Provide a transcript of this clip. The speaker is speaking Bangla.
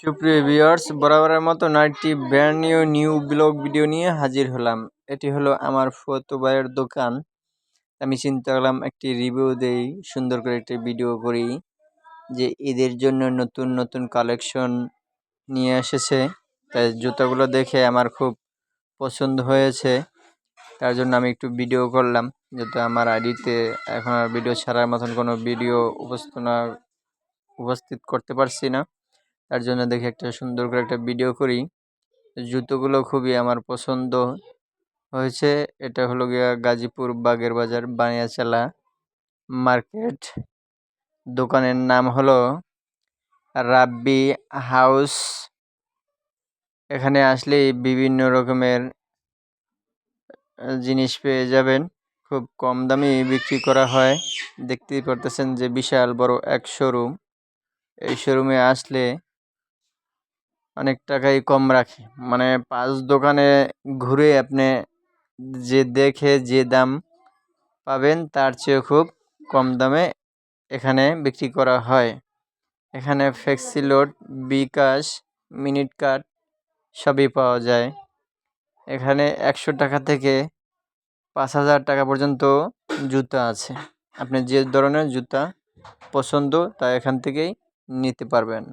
সুপ্রিয় ভিউয়ার্স, বরাবরের মতো একটি ব্র্যান্ড নিউ ব্লগ ভিডিও নিয়ে হাজির হলাম। এটি হলো আমার ফুফাতো ভাইয়ের দোকান। আমি চিন্তা করলাম একটি রিভিউ দেই, সুন্দর করে একটি ভিডিও করি যে ঈদের জন্য নতুন নতুন কালেকশন নিয়ে এসেছে। তাই জুতাগুলো দেখে আমার খুব পছন্দ হয়েছে, তার জন্য আমি একটু ভিডিও করলাম। যেহেতু আমার আইডিতে এখন আর ভিডিও ছাড়ার মতন কোনো ভিডিও উপস্থিত করতে পারছি না, তার জন্য দেখি একটা সুন্দর করে একটা ভিডিও করি। জুতোগুলো খুবই আমার পছন্দ হয়েছে। এটা হলো গিয়া গাজীপুর বাগের বাজার বানিয়াচালা মার্কেট। দোকানের নাম হলো রাব্বি হাউস। এখানে আসলেই বিভিন্ন রকমের জিনিস পেয়ে যাবেন, খুব কম দামে বিক্রি করা হয়। দেখতেই পারতেছেন যে বিশাল বড় এক শোরুম। এই শোরুমে আসলে অনেক টাকাই কম রাখে, মানে 5 দোকানে ঘুরে আপনি যে দেখে যে দাম পাবেন তার চেয়ে খুব কম দামে এখানে বিক্রি করা হয়। এখানে ফ্লেক্সি লোড, বিকাশ, মিনিট কার্ড সবই পাওয়া যায়। এখানে 100 টাকা থেকে 5,000 টাকা পর্যন্ত জুতা আছে। আপনি যে ধরনের জুতা পছন্দ তা এখান থেকেই নিতে পারবেন।